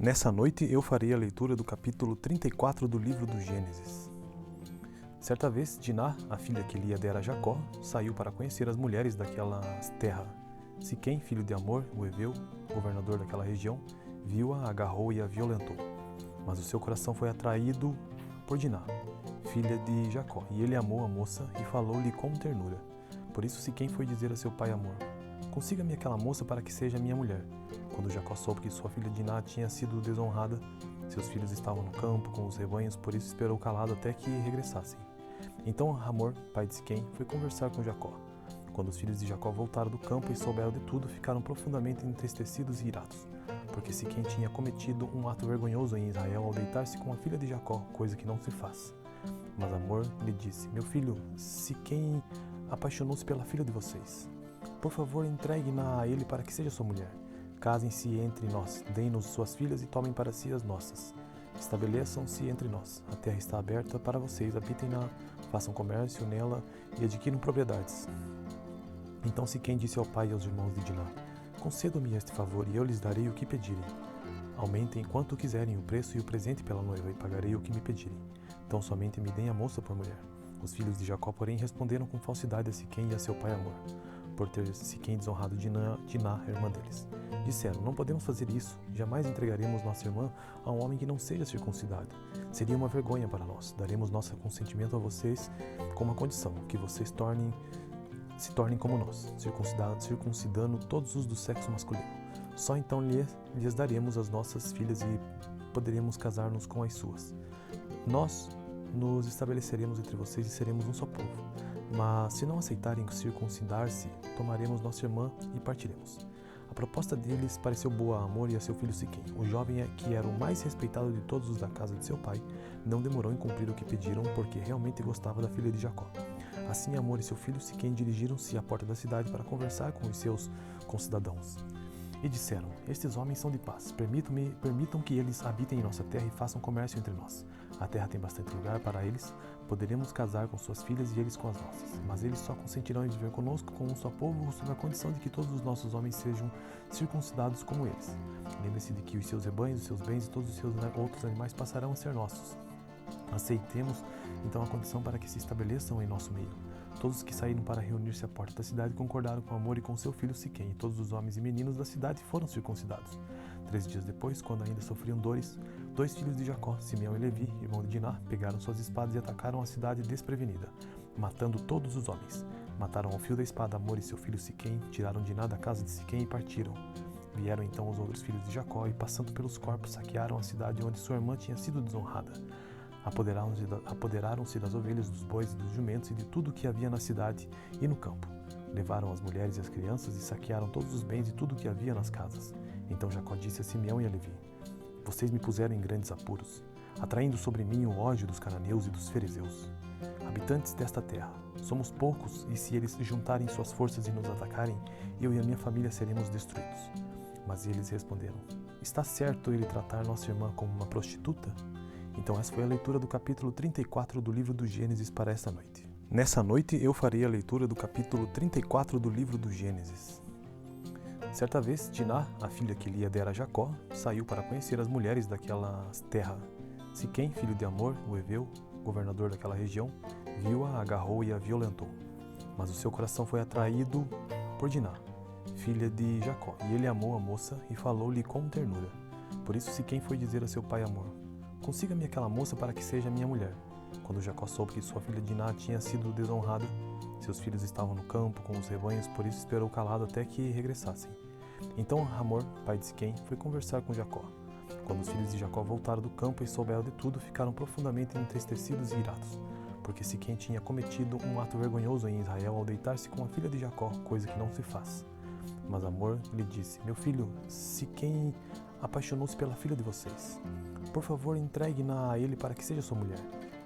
Nessa noite eu farei a leitura do capítulo 34 do livro do Gênesis. Certa vez, Diná, a filha que Lia dera a Jacó, saiu para conhecer as mulheres daquela terra. Siquém, filho de Amor, o Heveu, governador daquela região, viu-a, agarrou e a violentou. Mas o seu coração foi atraído por Diná, filha de Jacó, e ele amou a moça e falou-lhe com ternura. Por isso Siquém foi dizer a seu pai Amor: consiga-me aquela moça para que seja minha mulher. Quando Jacó soube que sua filha Diná tinha sido desonrada, seus filhos estavam no campo com os rebanhos, por isso esperou calado até que regressassem. Então Hamor, pai de Siquém, foi conversar com Jacó. Quando os filhos de Jacó voltaram do campo e souberam de tudo, ficaram profundamente entristecidos e irados, porque Siquém tinha cometido um ato vergonhoso em Israel ao deitar-se com a filha de Jacó, coisa que não se faz. Mas Hamor lhe disse: meu filho, Siquém apaixonou-se pela filha de vocês. Por favor, entregue-na a ele para que seja sua mulher. Casem-se entre nós, deem-nos suas filhas e tomem para si as nossas. Estabeleçam-se entre nós. A terra está aberta para vocês, habitem-na, façam comércio nela e adquiram propriedades. Então Siquém disse ao pai e aos irmãos de Diná: concedam-me este favor e eu lhes darei o que pedirem. Aumentem quanto quiserem o preço e o presente pela noiva e pagarei o que me pedirem. Então somente me deem a moça por mulher. Os filhos de Jacó, porém, responderam com falsidade a Siquém e a seu pai Amor, por ter Siquém desonrado Diná, irmã deles. Disseram: não podemos fazer isso, jamais entregaremos nossa irmã a um homem que não seja circuncidado. Seria uma vergonha para nós. Daremos nosso consentimento a vocês com uma condição, que vocês se tornem como nós, circuncidando todos os do sexo masculino. Só então lhes daremos as nossas filhas e poderemos casar-nos com as suas. Nós nos estabeleceremos entre vocês e seremos um só povo. Mas se não aceitarem circuncidar-se, tomaremos nossa irmã e partiremos. A proposta deles pareceu boa a Amor e a seu filho Siquém. O jovem, que era o mais respeitado de todos os da casa de seu pai, não demorou em cumprir o que pediram, porque realmente gostava da filha de Jacó. Assim Amor e seu filho Siquém dirigiram-se à porta da cidade para conversar com os seus concidadãos. E disseram: estes homens são de paz, permitam que eles habitem em nossa terra e façam comércio entre nós. A terra tem bastante lugar para eles, poderemos casar com suas filhas e eles com as nossas. Mas eles só consentirão em viver conosco como um só povo, sob a condição de que todos os nossos homens sejam circuncidados como eles. Lembre-se de que os seus rebanhos, os seus bens e todos os seus outros animais passarão a ser nossos. Aceitemos então a condição para que se estabeleçam em nosso meio. Todos os que saíram para reunir-se à porta da cidade concordaram com Amor e com seu filho Siquém, e todos os homens e meninos da cidade foram circuncidados. 3 dias depois, quando ainda sofriam dores, 2 filhos de Jacó, Simeão e Levi, irmão de Diná, pegaram suas espadas e atacaram a cidade desprevenida, matando todos os homens. Mataram ao fio da espada Amor e seu filho Siquém, tiraram Diná da casa de Siquém e partiram. Vieram então os outros filhos de Jacó e, passando pelos corpos, saquearam a cidade onde sua irmã tinha sido desonrada. Apoderaram-se das ovelhas, dos bois e dos jumentos e de tudo o que havia na cidade e no campo. Levaram as mulheres e as crianças e saquearam todos os bens e tudo o que havia nas casas. Então Jacó disse a Simeão e a Levi: vocês me puseram em grandes apuros, atraindo sobre mim o ódio dos cananeus e dos ferezeus, habitantes desta terra. Somos poucos e se eles juntarem suas forças e nos atacarem, eu e a minha família seremos destruídos. Mas eles responderam: está certo ele tratar nossa irmã como uma prostituta? Então essa foi a leitura do capítulo 34 do livro do Gênesis para esta noite. Nessa noite eu farei a leitura do capítulo 34 do livro do Gênesis. Certa vez, Diná, a filha que Lia dera a Jacó, saiu para conhecer as mulheres daquela terra. Siquém, filho de Amor, o Heveu, governador daquela região, viu-a, agarrou e a violentou. Mas o seu coração foi atraído por Diná, filha de Jacó, e ele amou a moça e falou-lhe com ternura. Por isso Siquém foi dizer a seu pai Amor: consiga-me aquela moça para que seja minha mulher. Quando Jacó soube que sua filha Diná tinha sido desonrada, seus filhos estavam no campo com os rebanhos, por isso esperou calado até que regressassem. Então Hamor, pai de Siquém, foi conversar com Jacó. Quando os filhos de Jacó voltaram do campo e souberam de tudo, ficaram profundamente entristecidos e irados, porque Siquém tinha cometido um ato vergonhoso em Israel ao deitar-se com a filha de Jacó, coisa que não se faz. Mas Hamor lhe disse: meu filho, Siquém apaixonou-se pela filha de vocês. Por favor, entregue-na a ele para que seja sua mulher.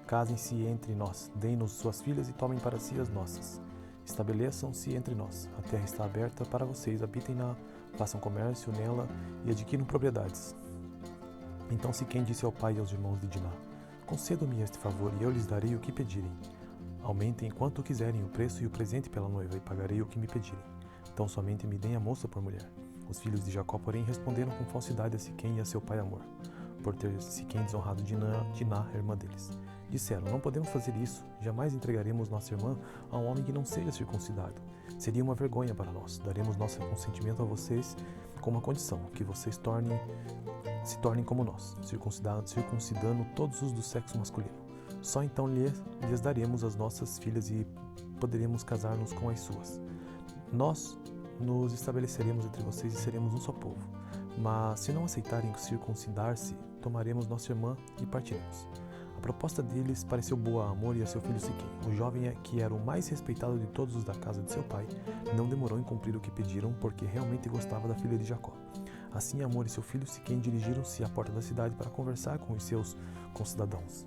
Casem-se entre nós, deem-nos suas filhas e tomem para si as nossas. Estabeleçam-se entre nós. A terra está aberta para vocês, habitem-na, façam comércio nela e adquiram propriedades. Então Siquém disse ao pai e aos irmãos de Diná: concedam-me este favor e eu lhes darei o que pedirem. Aumentem quanto quiserem o preço e o presente pela noiva e pagarei o que me pedirem. Então somente me deem a moça por mulher. Os filhos de Jacó, porém, responderam com falsidade a Siquém e a seu pai Hamor, por ter Siquém desonrado Diná, irmã deles. Disseram: não podemos fazer isso, jamais entregaremos nossa irmã a um homem que não seja circuncidado. Seria uma vergonha para nós. Daremos nosso consentimento a vocês com uma condição, que vocês se tornem como nós, circuncidando todos os do sexo masculino. Só então lhes daremos as nossas filhas e poderemos casar-nos com as suas. Nós nos estabeleceremos entre vocês e seremos um só povo. Mas se não aceitarem circuncidar-se, tomaremos nossa irmã e partiremos. A proposta deles pareceu boa a Hamor e a seu filho Siquém. O jovem, que era o mais respeitado de todos os da casa de seu pai, não demorou em cumprir o que pediram, porque realmente gostava da filha de Jacó. Assim, Hamor e seu filho Siquém dirigiram-se à porta da cidade para conversar com os seus concidadãos.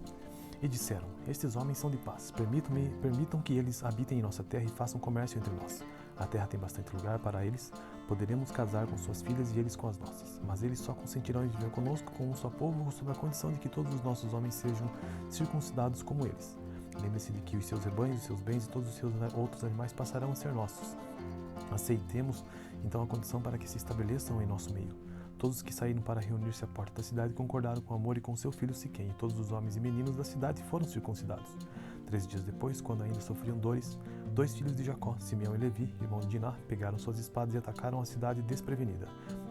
E disseram: estes homens são de paz. Permitam que eles habitem em nossa terra e façam comércio entre nós. A terra tem bastante lugar para eles. Poderemos casar com suas filhas e eles com as nossas. Mas eles só consentirão em viver conosco como um só povo, sob a condição de que todos os nossos homens sejam circuncidados como eles. Lembre-se de que os seus rebanhos, os seus bens e todos os seus outros animais passarão a ser nossos. Aceitemos então a condição para que se estabeleçam em nosso meio. Todos os que saíram para reunir-se à porta da cidade concordaram com Hamor e com seu filho Siquém, e todos os homens e meninos da cidade foram circuncidados. 3 dias depois, quando ainda sofriam dores, 2 filhos de Jacó, Simeão e Levi, irmão de Diná, pegaram suas espadas e atacaram a cidade desprevenida,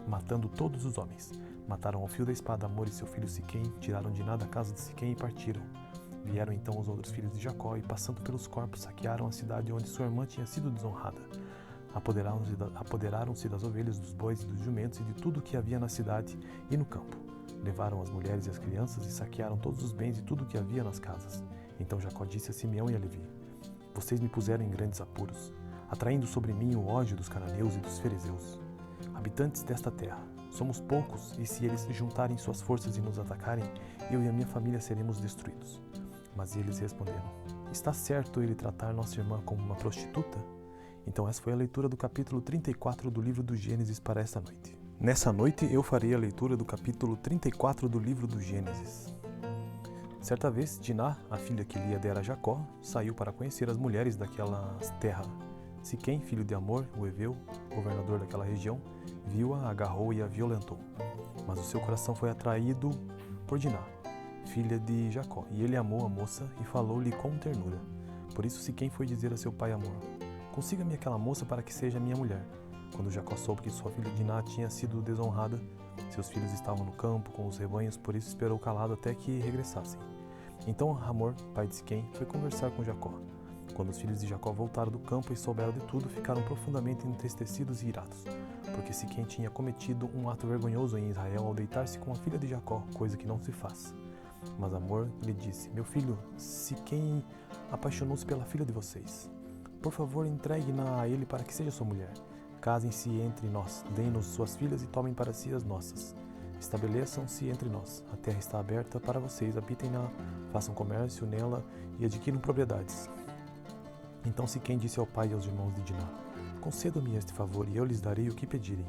matando todos os homens. Mataram ao fio da espada Hamor e seu filho Siquém, tiraram Diná da casa de Siquém e partiram. Vieram então os outros filhos de Jacó e, passando pelos corpos, saquearam a cidade onde sua irmã tinha sido desonrada. Apoderaram-se das ovelhas, dos bois e dos jumentos e de tudo o que havia na cidade e no campo. Levaram as mulheres e as crianças e saquearam todos os bens e tudo o que havia nas casas. Então Jacó disse a Simeão e a Levi: vocês me puseram em grandes apuros, atraindo sobre mim o ódio dos cananeus e dos ferezeus, habitantes desta terra. Somos poucos, e se eles juntarem suas forças e nos atacarem, eu e a minha família seremos destruídos. Mas eles responderam: está certo ele tratar nossa irmã como uma prostituta? Então essa foi a leitura do capítulo 34 do livro do Gênesis para esta noite. Nessa noite eu farei a leitura do capítulo 34 do livro do Gênesis. Certa vez, Diná, a filha que Lia dera a Jacó, saiu para conhecer as mulheres daquela terra. Siquém, filho de Hamor, o heveu, governador daquela região, viu-a, agarrou e a violentou. Mas o seu coração foi atraído por Diná, filha de Jacó, e ele amou a moça e falou-lhe com ternura. Por isso Siquém foi dizer a seu pai Hamor: consiga-me aquela moça para que seja minha mulher. Quando Jacó soube que sua filha Diná tinha sido desonrada, seus filhos estavam no campo com os rebanhos, por isso esperou calado até que regressassem. Então Hamor, pai de Siquém, foi conversar com Jacó. Quando os filhos de Jacó voltaram do campo e souberam de tudo, ficaram profundamente entristecidos e irados, porque Siquém tinha cometido um ato vergonhoso em Israel ao deitar-se com a filha de Jacó, coisa que não se faz. Mas Hamor lhe disse: meu filho, Siquém apaixonou-se pela filha de vocês. Por favor, entregue-na a ele para que seja sua mulher. Casem-se entre nós, deem-nos suas filhas e tomem para si as nossas. Estabeleçam-se entre nós. A terra está aberta para vocês, habitem-na, façam comércio nela e adquiram propriedades. Então Siquém disse ao pai e aos irmãos de Diná: concedam-me este favor e eu lhes darei o que pedirem.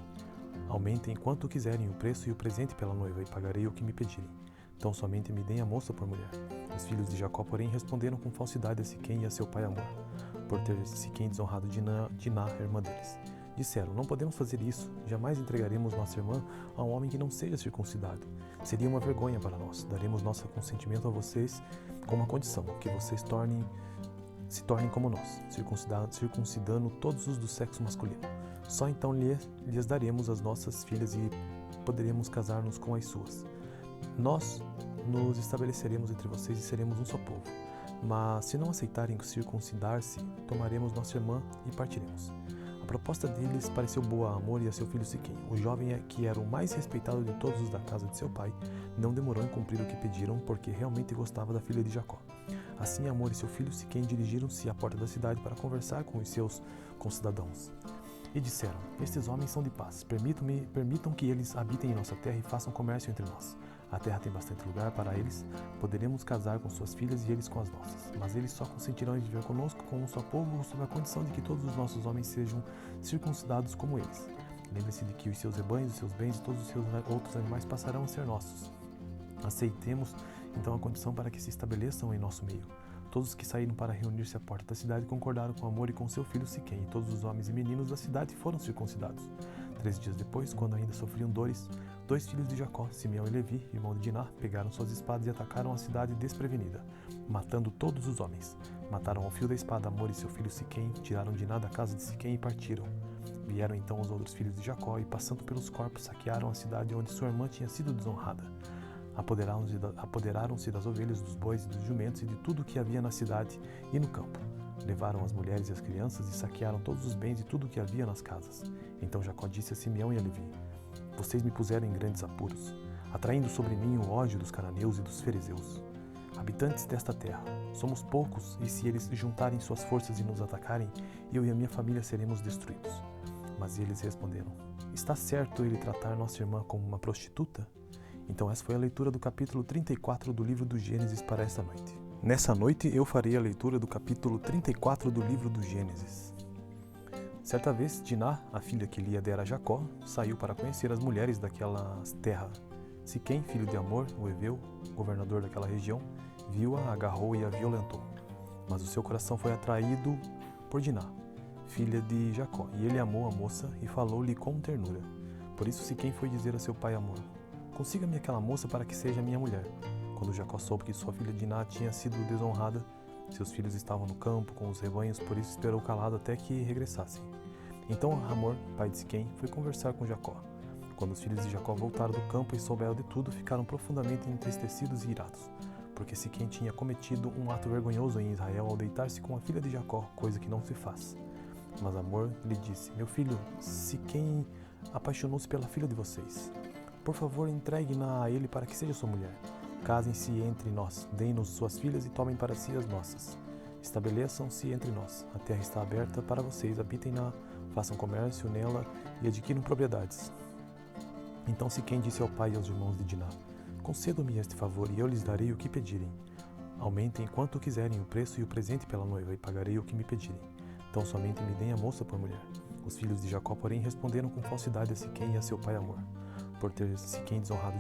Aumentem quanto quiserem o preço e o presente pela noiva e pagarei o que me pedirem. Então somente me deem a moça por mulher. Os filhos de Jacó, porém, responderam com falsidade a Siquém e a seu pai Hamor, por ter Siquém desonrado Diná, irmã deles. Disseram: não podemos fazer isso, jamais entregaremos nossa irmã a um homem que não seja circuncidado. Seria uma vergonha para nós. Daremos nosso consentimento a vocês com uma condição, que vocês se tornem como nós, circuncidando todos os do sexo masculino. Só então lhes daremos as nossas filhas e poderemos casar-nos com as suas. Nós nos estabeleceremos entre vocês e seremos um só povo. Mas se não aceitarem circuncidar-se, tomaremos nossa irmã e partiremos. A proposta deles pareceu boa a Hamor e a seu filho Siquém. O jovem, que era o mais respeitado de todos os da casa de seu pai, não demorou em cumprir o que pediram, porque realmente gostava da filha de Jacó. Assim Hamor e seu filho Siquém dirigiram-se à porta da cidade para conversar com os seus concidadãos. E disseram: estes homens são de paz. Permitam que eles habitem em nossa terra e façam comércio entre nós. A terra tem bastante lugar para eles. Poderemos casar com suas filhas e eles com as nossas. Mas eles só consentirão em viver conosco como um só povo, sob a condição de que todos os nossos homens sejam circuncidados como eles. Lembre-se de que os seus rebanhos, os seus bens e todos os seus outros animais passarão a ser nossos. Aceitemos então a condição para que se estabeleçam em nosso meio. Todos os que saíram para reunir-se à porta da cidade concordaram com Hamor e com seu filho Siquém, e todos os homens e meninos da cidade foram circuncidados. 3 dias depois, quando ainda sofriam dores, 2 filhos de Jacó, Simeão e Levi, irmão de Diná, pegaram suas espadas e atacaram a cidade desprevenida, matando todos os homens. Mataram ao fio da espada Amor e seu filho Siquém, tiraram Diná da casa de Siquém e partiram. Vieram então os outros filhos de Jacó e, passando pelos corpos, saquearam a cidade onde sua irmã tinha sido desonrada. Apoderaram-se das ovelhas, dos bois e dos jumentos e de tudo o que havia na cidade e no campo. Levaram as mulheres e as crianças e saquearam todos os bens e tudo o que havia nas casas. Então Jacó disse a Simeão e a Levi: Vocês me puseram em grandes apuros, atraindo sobre mim o ódio dos cananeus e dos ferezeus. Habitantes desta terra, somos poucos, e se eles juntarem suas forças e nos atacarem, eu e a minha família seremos destruídos. Mas eles responderam: Está certo ele tratar nossa irmã como uma prostituta? Então essa foi a leitura do capítulo 34 do livro do Gênesis para esta noite. Nessa noite eu farei a leitura do capítulo 34 do livro do Gênesis. Certa vez, Diná, a filha que Lia dera a Jacó, saiu para conhecer as mulheres daquela terra. Siquém, filho de Amor, o heveu, governador daquela região, viu-a, agarrou e a violentou. Mas o seu coração foi atraído por Diná, filha de Jacó, e ele amou a moça e falou-lhe com ternura. Por isso Siquém foi dizer a seu pai Amor: Consiga-me aquela moça para que seja minha mulher. Quando Jacó soube que sua filha Diná tinha sido desonrada, seus filhos estavam no campo com os rebanhos, por isso esperou calado até que regressassem. Então Hamor, pai de Siquém, foi conversar com Jacó. Quando os filhos de Jacó voltaram do campo e souberam de tudo, ficaram profundamente entristecidos e irados, porque Siquém tinha cometido um ato vergonhoso em Israel ao deitar-se com a filha de Jacó, coisa que não se faz. Mas Hamor lhe disse: Meu filho, Siquém apaixonou-se pela filha de vocês. Por favor, entregue-na a ele para que seja sua mulher. Casem-se entre nós, deem-nos suas filhas e tomem para si as nossas. Estabeleçam-se entre nós. A terra está aberta para vocês, habitem-na, façam comércio nela e adquiram propriedades. Então Siquém disse ao pai e aos irmãos de Diná: Concedam-me este favor e eu lhes darei o que pedirem. Aumentem quanto quiserem o preço e o presente pela noiva, e pagarei o que me pedirem. Então somente me deem a moça por mulher. Os filhos de Jacó, porém, responderam com falsidade a Siquém e a seu pai Amor, por ter Siquém desonrado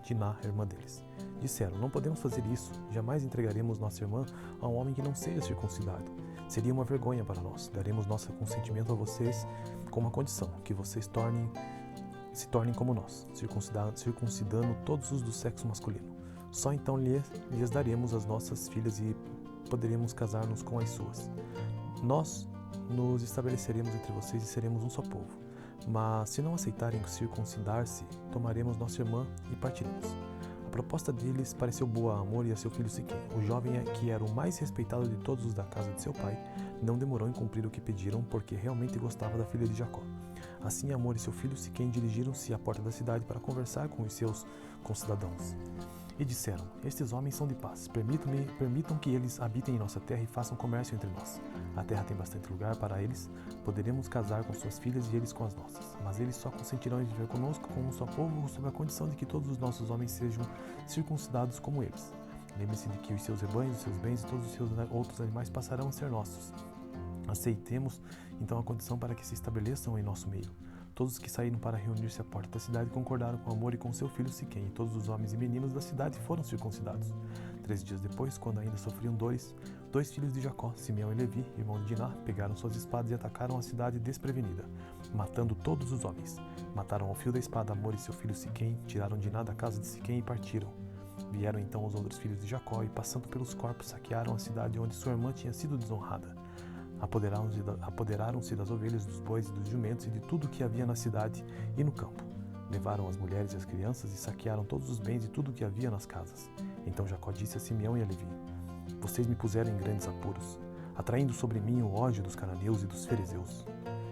Diná, irmã deles. Disseram: Não podemos fazer isso, jamais entregaremos nossa irmã a um homem que não seja circuncidado. Seria uma vergonha para nós. Daremos nosso consentimento a vocês com uma condição: que vocês se tornem como nós, circuncidando todos os do sexo masculino. Só então lhes daremos as nossas filhas e poderemos casar-nos com as suas. Nós nos estabeleceremos entre vocês e seremos um só povo. Mas se não aceitarem circuncidar-se, tomaremos nossa irmã e partiremos. A proposta deles pareceu boa a Amor e a seu filho Siquém. O jovem, que era o mais respeitado de todos os da casa de seu pai, não demorou em cumprir o que pediram, porque realmente gostava da filha de Jacó. Assim Amor e seu filho Siquém dirigiram-se à porta da cidade para conversar com os seus concidadãos. E disseram: Estes homens são de paz. Permitam que eles habitem em nossa terra e façam comércio entre nós. A terra tem bastante lugar para eles. Poderemos casar com suas filhas e eles com as nossas. Mas eles só consentirão em viver conosco como um só povo, sob a condição de que todos os nossos homens sejam circuncidados como eles. Lembre-se de que os seus rebanhos, os seus bens e todos os seus outros animais passarão a ser nossos. Aceitemos então a condição para que se estabeleçam em nosso meio. Todos os que saíram para reunir-se à porta da cidade concordaram com Amor e com seu filho Siquém, e todos os homens e meninos da cidade foram circuncidados. 3 dias depois, quando ainda sofriam dores, 2 filhos de Jacó, Simeão e Levi, irmão de Diná, pegaram suas espadas e atacaram a cidade desprevenida, matando todos os homens. Mataram ao fio da espada Amor e seu filho Siquém, tiraram Diná da casa de Siquém e partiram. Vieram então os outros filhos de Jacó e, passando pelos corpos, saquearam a cidade onde sua irmã tinha sido desonrada. Apoderaram-se das ovelhas, dos bois e dos jumentos e de tudo o que havia na cidade e no campo. Levaram as mulheres e as crianças e saquearam todos os bens e tudo o que havia nas casas. Então Jacó disse a Simeão e a Levi: Vocês me puseram em grandes apuros, atraindo sobre mim o ódio dos cananeus e dos ferezeus.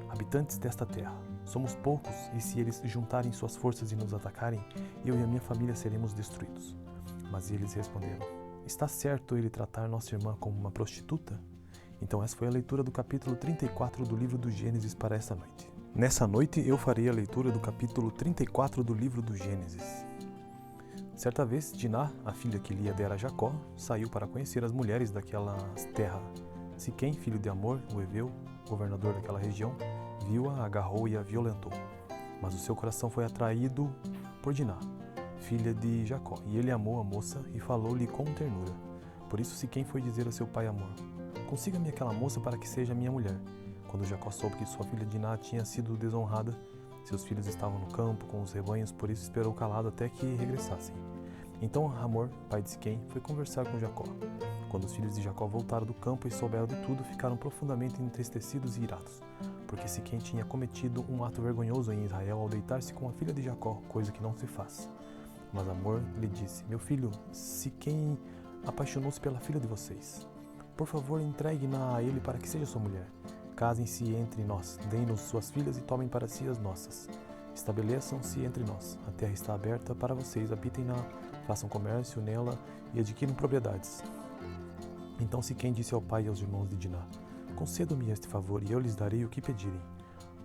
Habitantes desta terra, somos poucos, e se eles juntarem suas forças e nos atacarem, eu e a minha família seremos destruídos. Mas eles responderam: Está certo ele tratar nossa irmã como uma prostituta? Então essa foi a leitura do capítulo 34 do livro do Gênesis para esta noite. Nessa noite eu farei a leitura do capítulo 34 do livro do Gênesis. Certa vez, Diná, a filha que Lia dera a Jacó, saiu para conhecer as mulheres daquela terra. Siquém, filho de Amor, o heveu, governador daquela região, viu-a, agarrou e a violentou. Mas o seu coração foi atraído por Diná, filha de Jacó, e ele amou a moça e falou-lhe com ternura. Por isso Siquém foi dizer a seu pai Amor: Consiga-me aquela moça para que seja minha mulher. Quando Jacó soube que sua filha Diná tinha sido desonrada, Seus filhos estavam no campo com os rebanhos, por isso esperou calado até que regressassem. Então Hamor, pai de Siquém, foi conversar com Jacó. Quando os filhos de Jacó voltaram do campo e souberam de tudo, ficaram profundamente entristecidos e irados, porque Siquém tinha cometido um ato vergonhoso em Israel ao deitar-se com a filha de Jacó, coisa que não se faz. Mas Hamor lhe disse: Meu filho, Siquém apaixonou-se pela filha de vocês. Por favor, entregue-na a ele para que seja sua mulher. Casem-se entre nós, deem-nos suas filhas e tomem para si as nossas. Estabeleçam-se entre nós. A terra está aberta para vocês, habitem-na, façam comércio nela e adquiram propriedades. Então Siquém disse ao pai e aos irmãos de Diná: Concedam-me este favor e eu lhes darei o que pedirem.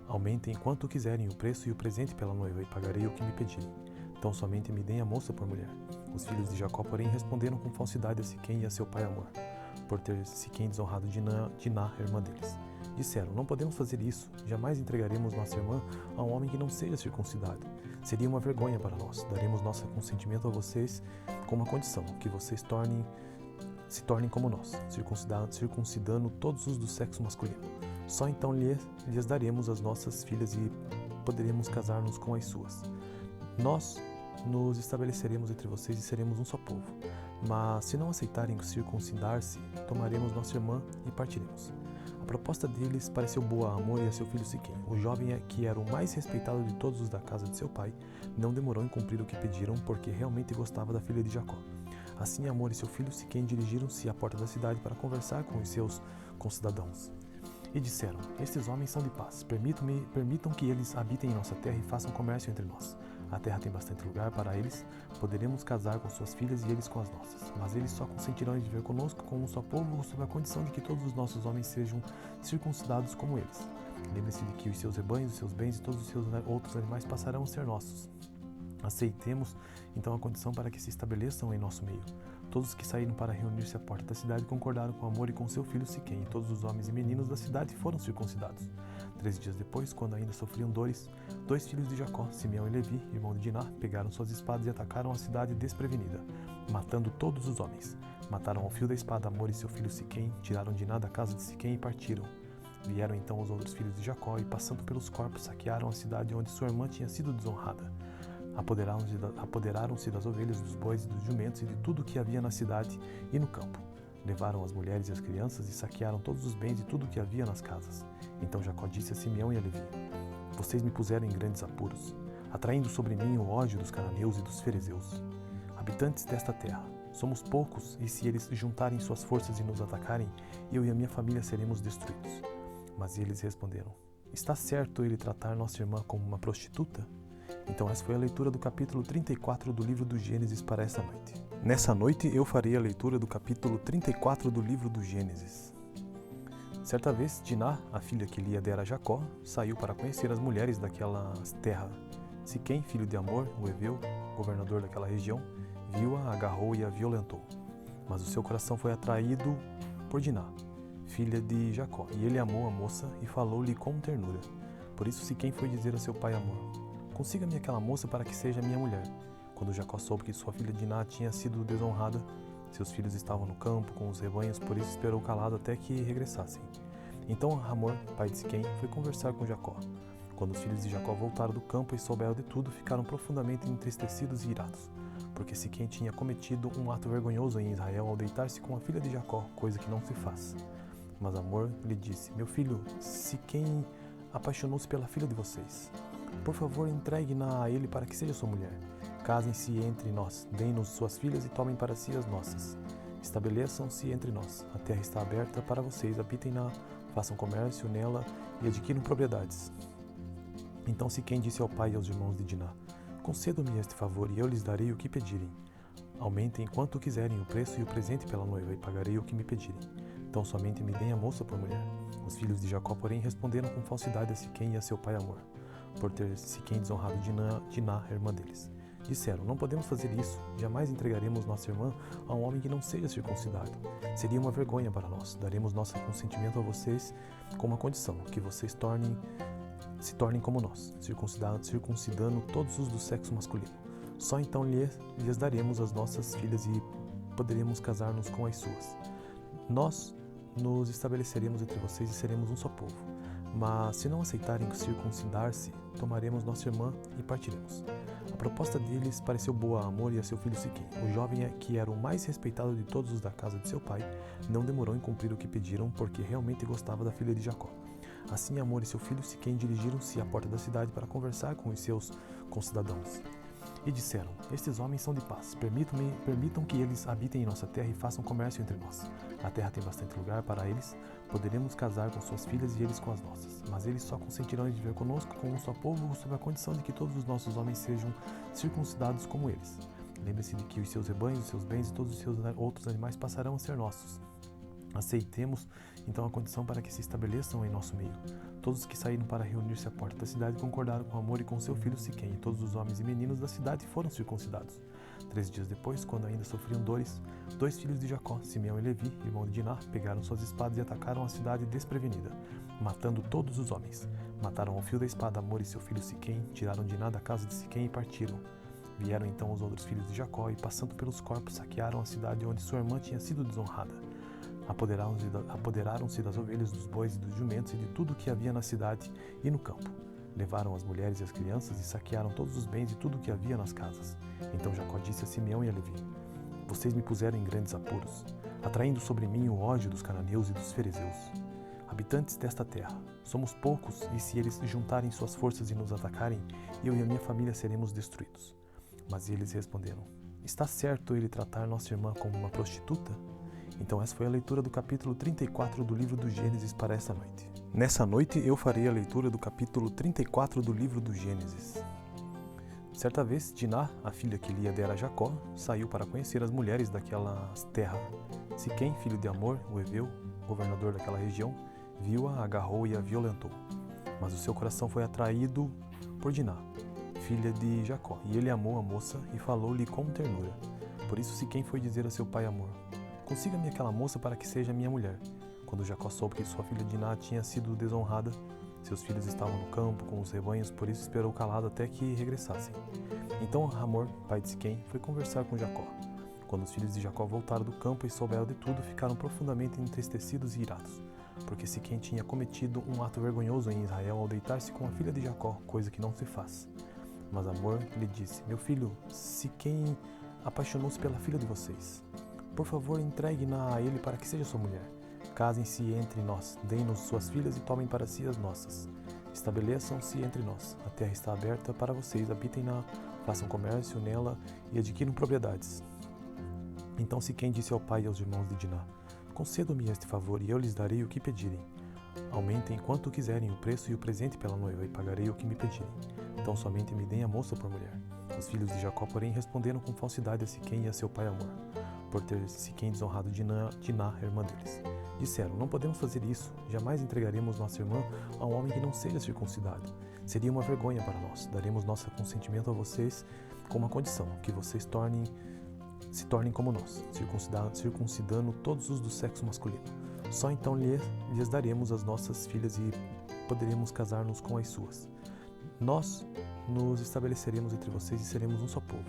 Aumentem quanto quiserem o preço e o presente pela noiva e pagarei o que me pedirem. Então somente me deem a moça por mulher. Os filhos de Jacó, porém, responderam com falsidade a Siquém e a seu pai Hamor, por ter Siquém desonrado Diná, irmã deles. Disseram: Não podemos fazer isso, jamais entregaremos nossa irmã a um homem que não seja circuncidado. Seria uma vergonha para nós. Daremos nosso consentimento a vocês com uma condição, que vocês se tornem como nós, circuncidando todos os do sexo masculino. Só então lhes daremos as nossas filhas e poderemos casar-nos com as suas. Nós nos estabeleceremos entre vocês e seremos um só povo. Mas se não aceitarem circuncidar-se, tomaremos nossa irmã e partiremos. A proposta deles pareceu boa a Hamor e a seu filho Siquém. O jovem, que era o mais respeitado de todos os da casa de seu pai, não demorou em cumprir o que pediram, porque realmente gostava da filha de Jacó. Assim Hamor e seu filho Siquém dirigiram-se à porta da cidade para conversar com os seus concidadãos. E disseram: Estes homens são de paz. Permitam que eles habitem em nossa terra e façam comércio entre nós. A terra tem bastante lugar para eles. Poderemos casar com suas filhas e eles com as nossas. Mas eles só consentirão em viver conosco como um só povo, sob a condição de que todos os nossos homens sejam circuncidados como eles. Lembre-se de que os seus rebanhos, os seus bens e todos os seus outros animais passarão a ser nossos. Aceitemos então a condição para que se estabeleçam em nosso meio. Todos os que saíram para reunir-se à porta da cidade concordaram com Hamor e com seu filho Siquém, e todos os homens e meninos da cidade foram circuncidados. 3 dias depois, quando ainda sofriam dores, 2 filhos de Jacó, Simeão e Levi, irmão de Diná, pegaram suas espadas e atacaram a cidade desprevenida, matando todos os homens. Mataram ao fio da espada Hamor e seu filho Siquém, tiraram Diná da casa de Siquém e partiram. Vieram então os outros filhos de Jacó e, passando pelos corpos, saquearam a cidade onde sua irmã tinha sido desonrada. Apoderaram-se das ovelhas, dos bois e dos jumentos e de tudo o que havia na cidade e no campo. Levaram as mulheres e as crianças e saquearam todos os bens e tudo o que havia nas casas. Então Jacó disse a Simeão e a Levi: Vocês me puseram em grandes apuros, atraindo sobre mim o ódio dos cananeus e dos ferezeus, habitantes desta terra. Somos poucos, e se eles juntarem suas forças e nos atacarem, eu e a minha família seremos destruídos. Mas eles responderam: Está certo ele tratar nossa irmã como uma prostituta? Então essa foi a leitura do capítulo 34 do livro do Gênesis para esta noite. Nessa noite eu farei a leitura do capítulo 34 do livro do Gênesis. Certa vez, Diná, a filha que Lia dera a Jacó, saiu para conhecer as mulheres daquela terra. Siquém, filho de Hamor, o Heveu, governador daquela região, viu-a, agarrou e a violentou. Mas o seu coração foi atraído por Diná, filha de Jacó, e ele amou a moça e falou-lhe com ternura. Por isso Siquém foi dizer a seu pai Hamor: Consiga-me aquela moça para que seja minha mulher. Quando Jacó soube que sua filha Diná tinha sido desonrada, seus filhos estavam no campo com os rebanhos, por isso esperou calado até que regressassem. Então Hamor, pai de Siquém, foi conversar com Jacó. Quando os filhos de Jacó voltaram do campo e souberam de tudo, ficaram profundamente entristecidos e irados, porque Siquém tinha cometido um ato vergonhoso em Israel ao deitar-se com a filha de Jacó, coisa que não se faz. Mas Hamor lhe disse: Meu filho, Siquém apaixonou-se pela filha de vocês. Por favor, entregue-na a ele para que seja sua mulher. Casem-se entre nós, deem-nos suas filhas e tomem para si as nossas. Estabeleçam-se entre nós. A terra está aberta para vocês, habitem-na, façam comércio nela e adquiram propriedades. Então Siquém disse ao pai e aos irmãos de Diná: Concedam-me este favor e eu lhes darei o que pedirem. Aumentem quanto quiserem o preço e o presente pela noiva e pagarei o que me pedirem. Então somente me deem a moça por mulher. Os filhos de Jacó, porém, responderam com falsidade a Siquém e a seu pai Hamor, por ter Siquém desonrado Diná, irmã deles. Disseram: Não podemos fazer isso, jamais entregaremos nossa irmã a um homem que não seja circuncidado. Seria uma vergonha para nós. Daremos nosso consentimento a vocês com uma condição, que vocês se tornem como nós, circuncidando todos os do sexo masculino. Só então lhes daremos as nossas filhas e poderemos casar-nos com as suas. Nós nos estabeleceremos entre vocês e seremos um só povo. Mas se não aceitarem circuncidar-se, tomaremos nossa irmã e partiremos. A proposta deles pareceu boa a Hamor e a seu filho Siquém. O jovem, que era o mais respeitado de todos os da casa de seu pai, não demorou em cumprir o que pediram, porque realmente gostava da filha de Jacó. Assim Hamor e seu filho Siquém dirigiram-se à porta da cidade para conversar com os seus concidadãos. E disseram: Estes homens são de paz. Permitam que eles habitem em nossa terra e façam comércio entre nós. A terra tem bastante lugar para eles. Poderemos casar com suas filhas e eles com as nossas. Mas eles só consentirão em viver conosco como um só povo, sob a condição de que todos os nossos homens sejam circuncidados como eles. Lembre-se de que os seus rebanhos, os seus bens e todos os seus outros animais passarão a ser nossos. Aceitemos então a condição para que se estabeleçam em nosso meio. Todos os que saíram para reunir-se à porta da cidade concordaram com Hamor e com seu filho Siquém, e todos os homens e meninos da cidade foram circuncidados. 3 dias depois, quando ainda sofriam dores, 2 filhos de Jacó, Simeão e Levi, irmão de Diná, pegaram suas espadas e atacaram a cidade desprevenida, matando todos os homens. Mataram ao fio da espada Hamor e seu filho Siquém, tiraram Diná da casa de Siquém e partiram. Vieram então os outros filhos de Jacó e, passando pelos corpos, saquearam a cidade onde sua irmã tinha sido desonrada. Apoderaram-se das ovelhas, dos bois e dos jumentos e de tudo o que havia na cidade e no campo. Levaram as mulheres e as crianças e saquearam todos os bens e tudo o que havia nas casas. Então Jacó disse a Simeão e a Levi: Vocês me puseram em grandes apuros, atraindo sobre mim o ódio dos cananeus e dos ferezeus. Habitantes desta terra, somos poucos, e se eles juntarem suas forças e nos atacarem, eu e a minha família seremos destruídos. Mas eles responderam: Está certo ele tratar nossa irmã como uma prostituta? Então essa foi a leitura do capítulo 34 do livro do Gênesis para esta noite. Nessa noite eu farei a leitura do capítulo 34 do livro do Gênesis. Certa vez, Diná, a filha que Lia dera a Jacó, saiu para conhecer as mulheres daquela terra. Siquém, filho de Hamor, o heveu, governador daquela região, viu-a, agarrou e a violentou. Mas o seu coração foi atraído por Diná, filha de Jacó, e ele amou a moça e falou-lhe com ternura. Por isso Siquém foi dizer a seu pai Hamor: Consiga-me aquela moça para que seja minha mulher. Quando Jacó soube que sua filha Diná tinha sido desonrada, seus filhos estavam no campo com os rebanhos, por isso esperou calado até que regressassem. Então Hamor, pai de Siquém, foi conversar com Jacó. Quando os filhos de Jacó voltaram do campo e souberam de tudo, ficaram profundamente entristecidos e irados, porque Siquém tinha cometido um ato vergonhoso em Israel ao deitar-se com a filha de Jacó, coisa que não se faz. Mas Hamor lhe disse: Meu filho, Siquém apaixonou-se pela filha de vocês. Por favor, entregue-na a ele para que seja sua mulher. Casem-se entre nós, deem-nos suas filhas e tomem para si as nossas. Estabeleçam-se entre nós. A terra está aberta para vocês, habitem-na, façam comércio nela e adquiram propriedades. Então Siquém disse ao pai e aos irmãos de Diná: Concedam-me este favor e eu lhes darei o que pedirem. Aumentem quanto quiserem o preço e o presente pela noiva, e pagarei o que me pedirem. Então somente me deem a moça por mulher. Os filhos de Jacó, porém, responderam com falsidade a Siquém e a seu pai Hamor, por ter Siquém desonrado Diná, irmã deles. Disseram: Não podemos fazer isso, jamais entregaremos nossa irmã a um homem que não seja circuncidado. Seria uma vergonha para nós. Daremos nosso consentimento a vocês com uma condição, que vocês se tornem como nós, circuncidando todos os do sexo masculino. Só então lhes daremos as nossas filhas e poderemos casar-nos com as suas. Nós nos estabeleceremos entre vocês e seremos um só povo.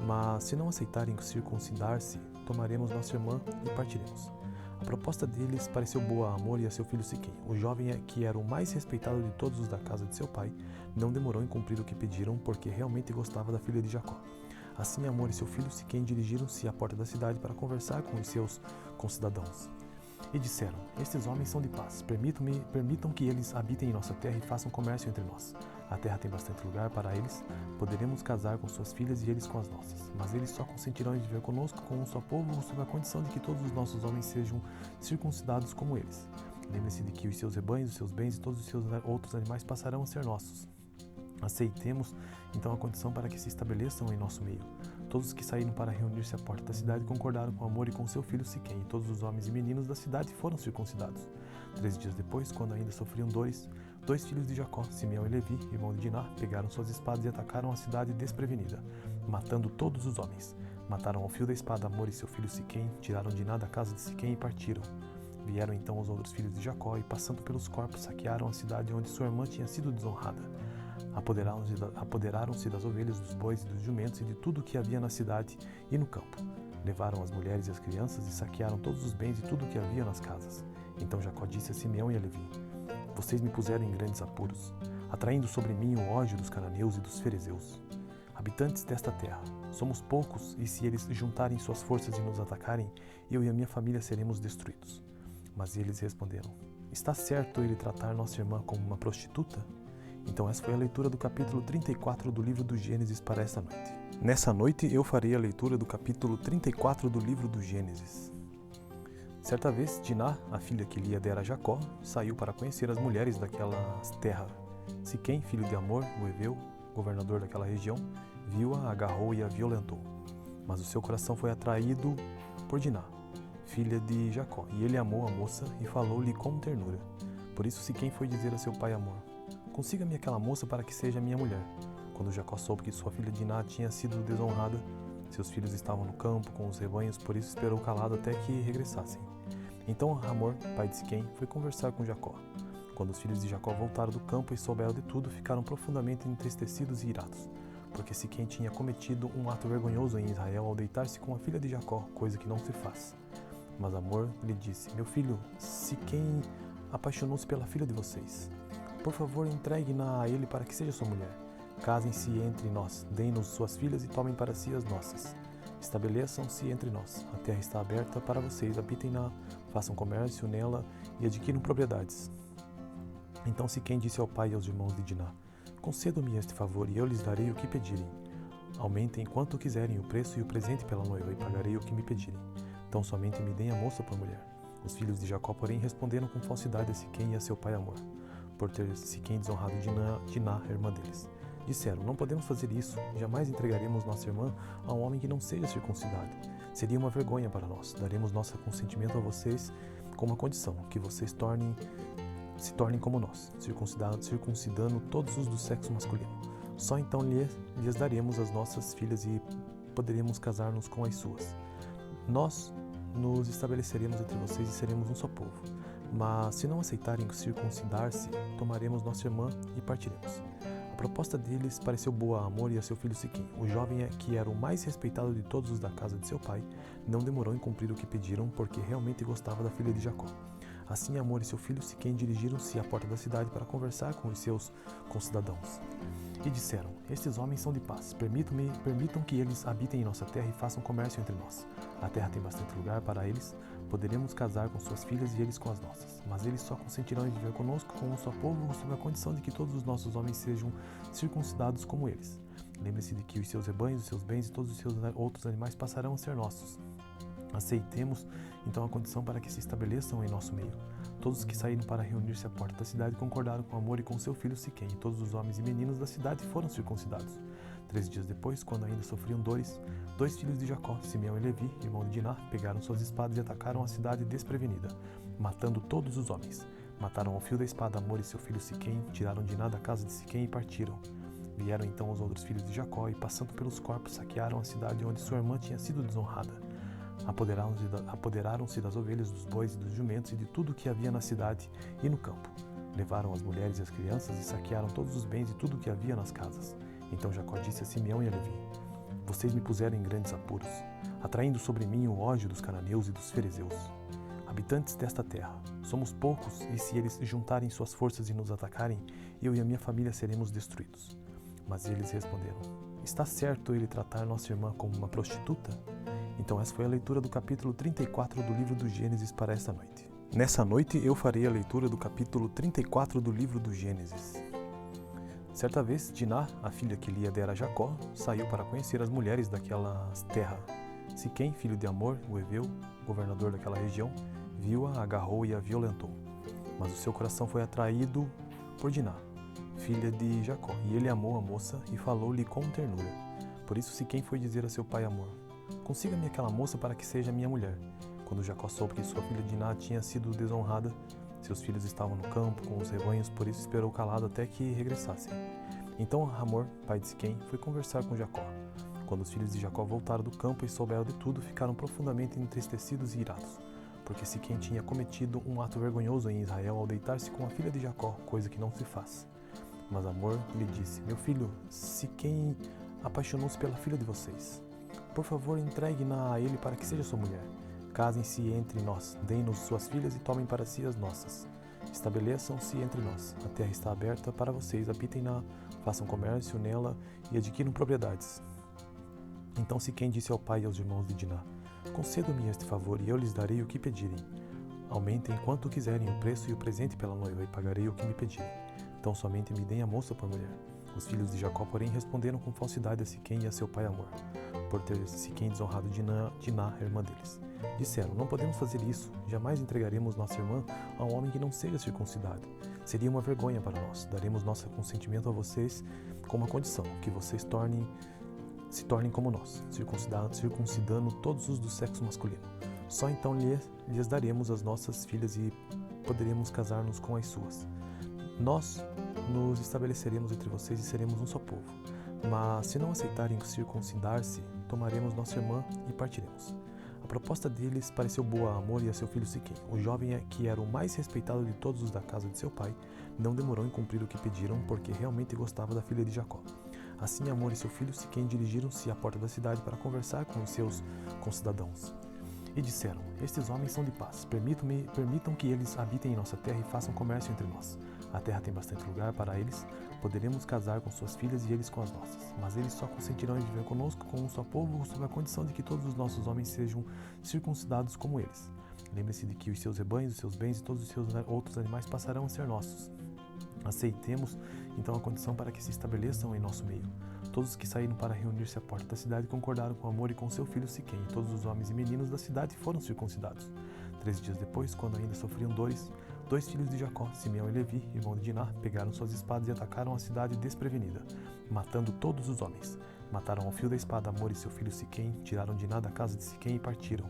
Mas se não aceitarem circuncidar-se, tomaremos nossa irmã e partiremos. A proposta deles pareceu boa a Hamor e a seu filho Siquém. O jovem, que era o mais respeitado de todos os da casa de seu pai, não demorou em cumprir o que pediram, porque realmente gostava da filha de Jacó. Assim Hamor e seu filho Siquém dirigiram-se à porta da cidade para conversar com os seus concidadãos. E disseram: Estes homens são de paz. Permitam que eles habitem em nossa terra e façam comércio entre nós. A terra tem bastante lugar para eles. Poderemos casar com suas filhas e eles com as nossas. Mas eles só consentirão em viver conosco como um só povo, sob a condição de que todos os nossos homens sejam circuncidados como eles. Lembre-se de que os seus rebanhos, os seus bens e todos os seus outros animais passarão a ser nossos. Aceitemos então a condição para que se estabeleçam em nosso meio. Todos os que saíram para reunir-se à porta da cidade concordaram com Hamor e com seu filho Siquém, e todos os homens e meninos da cidade foram circuncidados. 3 dias depois, quando ainda sofriam dores, 2 filhos de Jacó, Simeão e Levi, irmão de Diná, pegaram suas espadas e atacaram a cidade desprevenida, matando todos os homens. Mataram ao fio da espada Hamor e seu filho Siquém, tiraram Diná da casa de Siquém e partiram. Vieram então os outros filhos de Jacó e, passando pelos corpos, saquearam a cidade onde sua irmã tinha sido desonrada. Apoderaram-se das ovelhas, dos bois e dos jumentos e de tudo o que havia na cidade e no campo. Levaram as mulheres e as crianças e saquearam todos os bens e tudo o que havia nas casas. Então Jacó disse a Simeão e a Levi: Vocês me puseram em grandes apuros, atraindo sobre mim o ódio dos cananeus e dos ferezeus. Habitantes desta terra, somos poucos, e se eles juntarem suas forças e nos atacarem, eu e a minha família seremos destruídos. Mas eles responderam: está certo ele tratar nossa irmã como uma prostituta? Então essa foi a leitura do capítulo 34 do livro do Gênesis para esta noite. Nessa noite eu farei a leitura do capítulo 34 do livro do Gênesis. Certa vez, Diná, a filha que Lia dera a Jacó, saiu para conhecer as mulheres daquela terra. Siquém, filho de Amor, o Heveu, governador daquela região, viu-a, agarrou e a violentou. Mas o seu coração foi atraído por Diná, filha de Jacó, e ele amou a moça e falou-lhe com ternura. Por isso Siquém foi dizer a seu pai Amor: consiga-me aquela moça para que seja minha mulher. Quando Jacó soube que sua filha Diná tinha sido desonrada, seus filhos estavam no campo com os rebanhos, por isso esperou calado até que regressassem. Então Amor, pai de Siquém, foi conversar com Jacó. Quando os filhos de Jacó voltaram do campo e souberam de tudo, ficaram profundamente entristecidos e irados, porque Siquém tinha cometido um ato vergonhoso em Israel ao deitar-se com a filha de Jacó, coisa que não se faz. Mas Amor lhe disse: meu filho, Siquém apaixonou-se pela filha de vocês. Por favor, entregue-na a ele para que seja sua mulher. Casem-se entre nós, deem-nos suas filhas e tomem para si as nossas. Estabeleçam-se entre nós. A terra está aberta para vocês, habitem-na, façam comércio nela e adquiram propriedades. Então Siquém disse ao pai e aos irmãos de Diná: concedam-me este favor e eu lhes darei o que pedirem. Aumentem quanto quiserem o preço e o presente pela noiva, e pagarei o que me pedirem. Então somente me deem a moça por mulher. Os filhos de Jacó, porém, responderam com falsidade a Siquém e a seu pai Amor, por ter Siquém desonrado Diná, irmã deles. Disseram: não podemos fazer isso, jamais entregaremos nossa irmã a um homem que não seja circuncidado. Seria uma vergonha para nós. Daremos nosso consentimento a vocês com uma condição: que vocês se tornem como nós, circuncidando todos os do sexo masculino. Só então lhes daremos as nossas filhas e poderemos casar-nos com as suas. Nós nos estabeleceremos entre vocês e seremos um só povo. Mas se não aceitarem circuncidar-se, tomaremos nossa irmã e partiremos. A proposta deles pareceu boa a Amor e a seu filho Siquém. O jovem, que era o mais respeitado de todos os da casa de seu pai, não demorou em cumprir o que pediram, porque realmente gostava da filha de Jacó. Assim Amor e seu filho Siquém dirigiram-se à porta da cidade para conversar com os seus concidadãos. E disseram: estes homens são de paz, permitam que eles habitem em nossa terra e façam comércio entre nós. A terra tem bastante lugar para eles, poderemos casar com suas filhas e eles com as nossas. Mas eles só consentirão em viver conosco como um só povo, sob a condição de que todos os nossos homens sejam circuncidados como eles. Lembre-se de que os seus rebanhos, os seus bens e todos os seus outros animais passarão a ser nossos. Aceitemos então a condição para que se estabeleçam em nosso meio. Todos os que saíram para reunir-se à porta da cidade concordaram com Amor e com seu filho Siquém, e todos os homens e meninos da cidade foram circuncidados. 3 dias depois, quando ainda sofriam dores, 2 filhos de Jacó, Simeão e Levi, irmão de Diná, pegaram suas espadas e atacaram a cidade desprevenida, matando todos os homens. Mataram ao fio da espada Amor e seu filho Siquém, tiraram Diná da casa de Siquém e partiram. Vieram então os outros filhos de Jacó e, passando pelos corpos, saquearam a cidade onde sua irmã tinha sido desonrada. Apoderaram-se das ovelhas, dos bois e dos jumentos e de tudo o que havia na cidade e no campo. Levaram as mulheres e as crianças e saquearam todos os bens e tudo o que havia nas casas. Então Jacó disse a Simeão e a Levi: vocês me puseram em grandes apuros, atraindo sobre mim o ódio dos cananeus e dos ferezeus. Habitantes desta terra, somos poucos, e se eles juntarem suas forças e nos atacarem, eu e a minha família seremos destruídos. Mas eles responderam: está certo ele tratar nossa irmã como uma prostituta? Então essa foi a leitura do capítulo 34 do livro do Gênesis para esta noite. Nessa noite eu farei a leitura do capítulo 34 do livro do Gênesis. Certa vez, Diná, a filha que Lia dera a Jacó, saiu para conhecer as mulheres daquela terra. Siquém, filho de Amor, o Heveu, governador daquela região, viu-a, agarrou e a violentou. Mas o seu coração foi atraído por Diná, filha de Jacó, e ele amou a moça e falou-lhe com ternura. Por isso Siquém foi dizer a seu pai Amor: consiga-me aquela moça para que seja minha mulher. Quando Jacó soube que sua filha Diná tinha sido desonrada, seus filhos estavam no campo com os rebanhos, por isso esperou calado até que regressassem. Então Amor, pai de Siquém, foi conversar com Jacó. Quando os filhos de Jacó voltaram do campo e souberam de tudo, ficaram profundamente entristecidos e irados, porque Siquém tinha cometido um ato vergonhoso em Israel ao deitar-se com a filha de Jacó, coisa que não se faz. Mas Amor lhe disse: meu filho, Siquém apaixonou-se pela filha de vocês. Por favor, entregue-na a ele para que seja sua mulher. Casem-se entre nós, deem-nos suas filhas e tomem para si as nossas. Estabeleçam-se entre nós. A terra está aberta para vocês, habitem-na, façam comércio nela e adquiram propriedades. Então Siquém disse ao pai e aos irmãos de Diná: concedam-me este favor e eu lhes darei o que pedirem. Aumentem quanto quiserem o preço e o presente pela noiva, e pagarei o que me pedirem. Então somente me deem a moça por mulher. Os filhos de Jacó, porém, responderam com falsidade a Siquém e a seu pai Hamor, por ter Siquém desonrado Diná, irmã deles. Disseram: não podemos fazer isso, jamais entregaremos nossa irmã a um homem que não seja circuncidado. Seria uma vergonha para nós. Daremos nosso consentimento a vocês com uma condição, que vocês se tornem como nós, circuncidando todos os do sexo masculino. Só então lhes daremos as nossas filhas e poderemos casar-nos com as suas. Nós nos estabeleceremos entre vocês e seremos um só povo. Mas se não aceitarem circuncidar-se, tomaremos nossa irmã e partiremos. A proposta deles pareceu boa a Hamor e a seu filho Siquém. O jovem, que era o mais respeitado de todos os da casa de seu pai, não demorou em cumprir o que pediram, porque realmente gostava da filha de Jacó. Assim Hamor e seu filho Siquém dirigiram-se à porta da cidade para conversar com os seus concidadãos. E disseram: estes homens são de paz, permitam que eles habitem em nossa terra e façam comércio entre nós. A terra tem bastante lugar para eles, poderemos casar com suas filhas e eles com as nossas. Mas eles só consentirão em viver conosco como um só povo, sob a condição de que todos os nossos homens sejam circuncidados como eles. Lembre-se de que os seus rebanhos, os seus bens e todos os seus outros animais passarão a ser nossos. Aceitemos então a condição para que se estabeleçam em nosso meio. Todos os que saíram para reunir-se à porta da cidade concordaram com Hamor e com seu filho Siquém, e todos os homens e meninos da cidade foram circuncidados. 3 dias depois, quando ainda sofriam dores, 2 filhos de Jacó, Simeão e Levi, irmão de Diná, pegaram suas espadas e atacaram a cidade desprevenida, matando todos os homens. Mataram ao fio da espada Hamor e seu filho Siquém, tiraram Diná da casa de Siquém e partiram.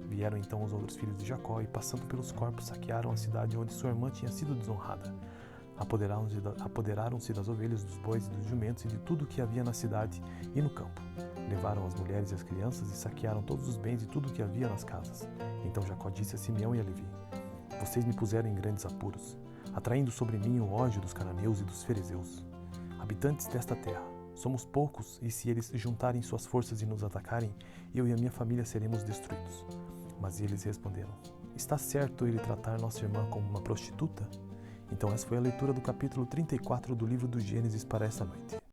Vieram então os outros filhos de Jacó e, passando pelos corpos, saquearam a cidade onde sua irmã tinha sido desonrada. Apoderaram-se das ovelhas, dos bois e dos jumentos e de tudo o que havia na cidade e no campo. Levaram as mulheres e as crianças e saquearam todos os bens e tudo o que havia nas casas. Então Jacó disse a Simeão e a Levi: vocês me puseram em grandes apuros, atraindo sobre mim o ódio dos cananeus e dos ferezeus, habitantes desta terra. Somos poucos, e se eles juntarem suas forças e nos atacarem, eu e a minha família seremos destruídos. Mas eles responderam: está certo ele tratar nossa irmã como uma prostituta? Então essa foi a leitura do capítulo 34 do livro do Gênesis para essa noite.